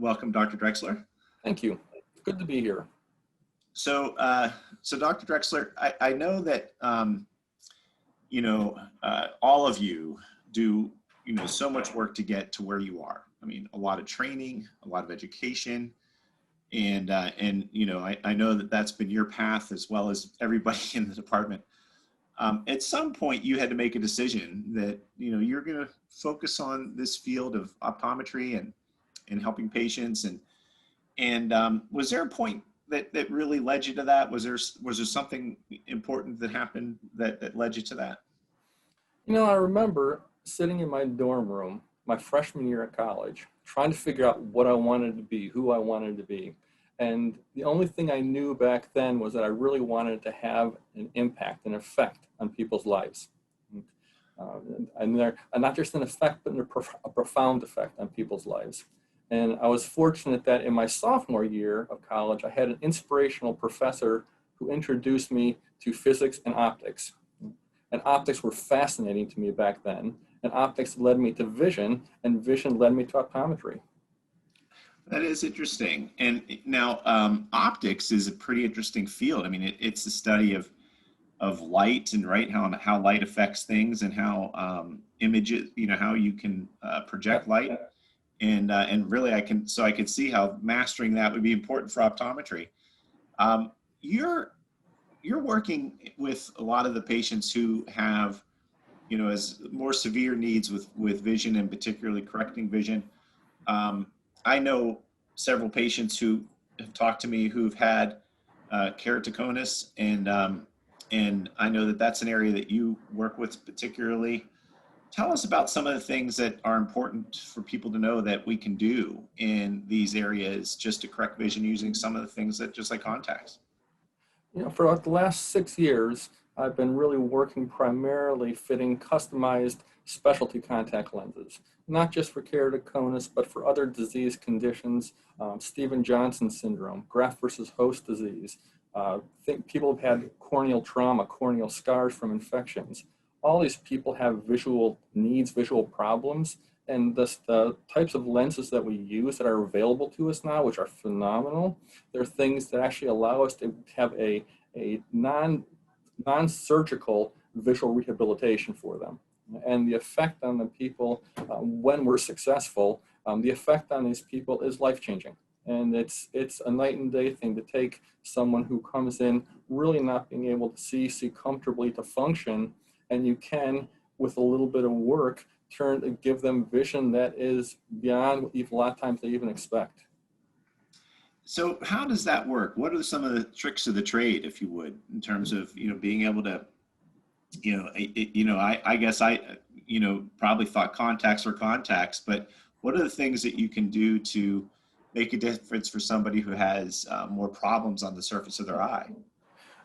welcome, Dr. Drexler. Thank you. Good to be here. So, Dr. Drexler, I know that all of you do so much work to get to where you are. I mean, a lot of training, a lot of education, and I know that that's been your path as well as everybody in the department. At some point, you had to make a decision that you're going to focus on this field of optometry and helping patients. And was there a point that really led you to that? Was there something important that happened that led you to that? I remember sitting in my dorm room my freshman year at college, trying to figure out what I wanted to be, who I wanted to be. And the only thing I knew back then was that I really wanted to have an impact, an effect on people's lives. And not just an effect, but a profound effect on people's lives. And I was fortunate that in my sophomore year of college, I had an inspirational professor who introduced me to physics and optics. And optics were fascinating to me back then. And optics led me to vision, and vision led me to optometry. That is interesting. And now optics is a pretty interesting field. I mean, it's the study of light and how light affects things and how images, how you can project light. And really I can see how mastering that would be important for optometry. You're working with a lot of the patients who have, as more severe needs with vision and particularly correcting vision. I know several patients who have talked to me who've had keratoconus, and I know that that's an area that you work with particularly. Tell us about some of the things that are important for people to know that we can do in these areas just to correct vision using some of the things that just like contacts. For the last 6 years, I've been really working primarily fitting customized specialty contact lenses, not just for keratoconus, but for other disease conditions, Stevens-Johnson syndrome, graft versus host disease. People have had corneal trauma, corneal scars from infections. All these people have visual needs, visual problems, and the types of lenses that we use that are available to us now, which are phenomenal, they're things that actually allow us to have a non-surgical visual rehabilitation for them. And the effect on the people, when we're successful, the effect on these people is life-changing. And it's a night and day thing to take someone who comes in really not being able to see comfortably to function, and you can, with a little bit of work, give them vision that is beyond what a lot of times they even expect. So how does that work? What are some of the tricks of the trade, if you would, in terms of, being able to, I guess I probably thought contacts are contacts, but what are the things that you can do to make a difference for somebody who has more problems on the surface of their eye?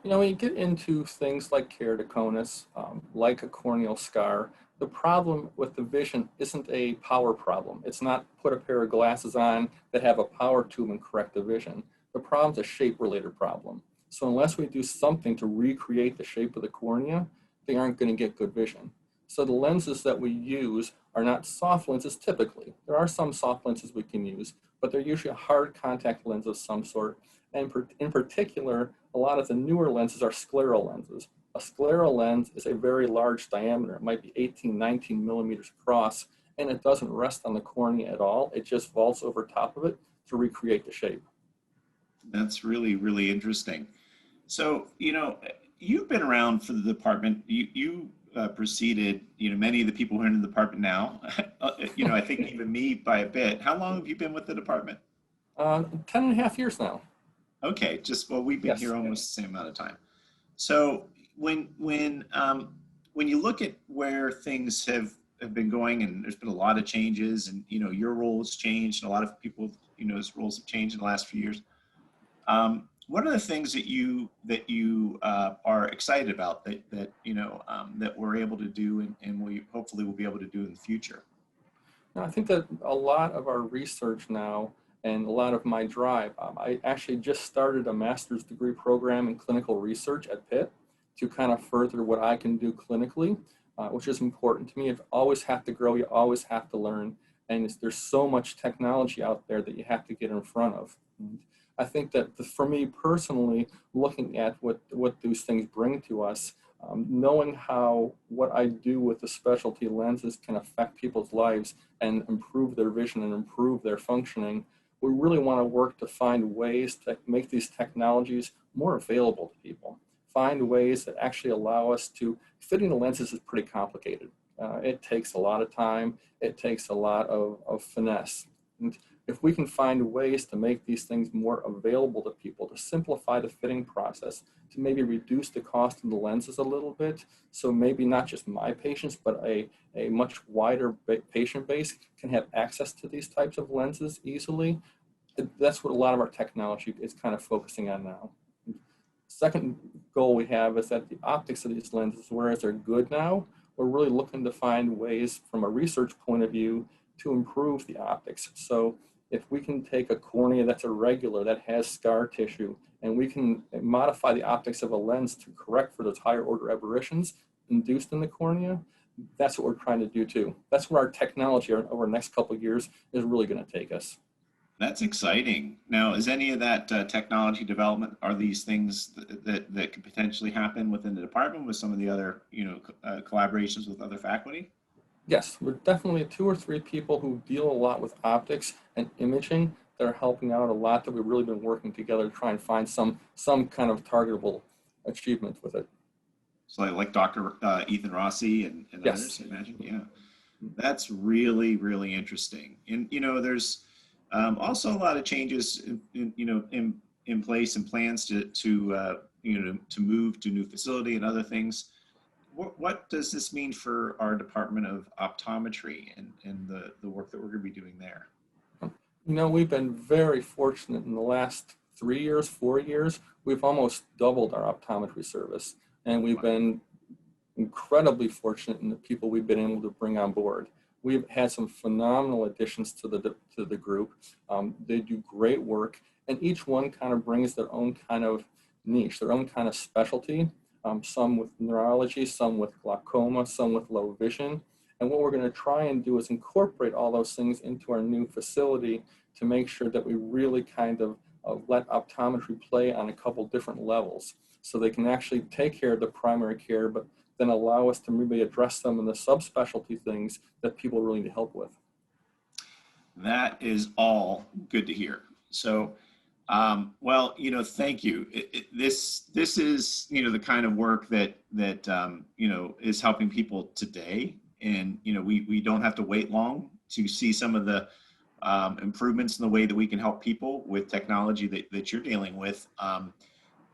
When you get into things like keratoconus, like a corneal scar, the problem with the vision isn't a power problem. It's not put a pair of glasses on that have a power tube and correct the vision. The problem's a shape-related problem. So unless we do something to recreate the shape of the cornea, they aren't going to get good vision. So the lenses that we use are not soft lenses typically. There are some soft lenses we can use, but they're usually a hard contact lens of some sort. And in particular, a lot of the newer lenses are scleral lenses. A scleral lens is a very large diameter. It might be 18, 19 millimeters across, and it doesn't rest on the cornea at all. It just vaults over top of it to recreate the shape. That's really, really interesting. So, you've been around for the department. You preceded, many of the people who are in the department now. I think even me by a bit. How long have you been with the department? 10.5 years now. Okay, we've been here almost the same amount of time. So when you look at where things have been going, and there's been a lot of changes, and your role has changed, and a lot of people, roles have changed in the last few years. What are the things that you are excited about that we're able to do, and we hopefully will be able to do in the future? I think that a lot of our research now and a lot of my drive, I actually just started a master's degree program in clinical research at Pitt to kind of further what I can do clinically, which is important to me. You always have to grow, you always have to learn. and there's so much technology out there that you have to get in front of. And I think that for me personally, looking at what those things bring to us, knowing how what I do with the specialty lenses can affect people's lives and improve their vision and improve their functioning, we really want to work to find ways to make these technologies more available to people. Find ways that actually allow us to, fitting the lenses is pretty complicated. It takes a lot of time. It takes a lot of finesse. And if we can find ways to make these things more available to people, to simplify the fitting process, to maybe reduce the cost of the lenses a little bit, so maybe not just my patients, but a much wider patient base can have access to these types of lenses easily, that's what a lot of our technology is kind of focusing on now. Second goal we have is that the optics of these lenses, whereas they're good now, we're really looking to find ways from a research point of view to improve the optics. So if we can take a cornea that's irregular, that has scar tissue, and we can modify the optics of a lens to correct for those higher order aberrations induced in the cornea, that's what we're trying to do too. That's where our technology over the next couple of years is really going to take us. That's exciting. Now, is any of that technology development, are these things that could potentially happen within the department with some of the other, collaborations with other faculty? Yes, we're definitely 2 or 3 people who deal a lot with optics and imaging that are helping out a lot, that we've really been working together to try and find some kind of targetable achievement with it. So like Dr. Ethan Rossi and Yes. others, I imagine. Yeah, that's really, really interesting. And, there's also a lot of changes, in place and plans to move to new facility and other things. What does this mean for our Department of Optometry and the work that we're going to be doing there? We've been very fortunate in the last 3 years, 4 years. We've almost doubled our optometry service, and we've been incredibly fortunate in the people we've been able to bring on board. We've had some phenomenal additions to the group. They do great work, and each one kind of brings their own kind of niche, their own kind of specialty. Some with neurology, some with glaucoma, some with low vision. And what we're going to try and do is incorporate all those things into our new facility to make sure that we really kind of let optometry play on a couple different levels, so they can actually take care of the primary care, but then allow us to maybe address some of the subspecialty things that people really need help with. That is all good to hear. So, well, thank you. This is, the kind of work that is helping people today. And, we don't have to wait long to see some of the improvements in the way that we can help people with technology that you're dealing with.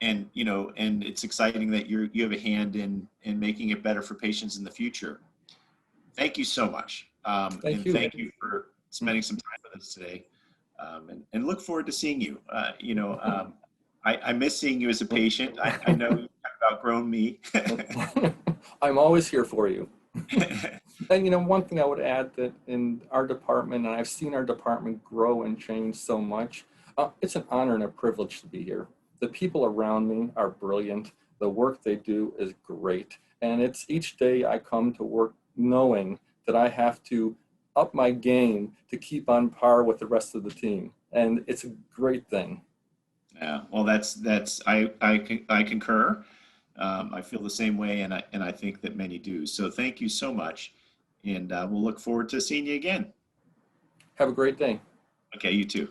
And it's exciting that you have a hand in making it better for patients in the future. Thank you so much. Thank you. Thank you for spending some time with us today. And look forward to seeing you. I miss seeing you as a patient. I know you've outgrown me. I'm always here for you. And one thing I would add, that in our department, and I've seen our department grow and change so much, it's an honor and a privilege to be here. The people around me are brilliant. The work they do is great. And it's each day I come to work knowing that I have to up my game to keep on par with the rest of the team. And it's a great thing. Yeah, well, I concur. I feel the same way, and I think that many do. So thank you so much, and we'll look forward to seeing you again. Have a great day. Okay, you too.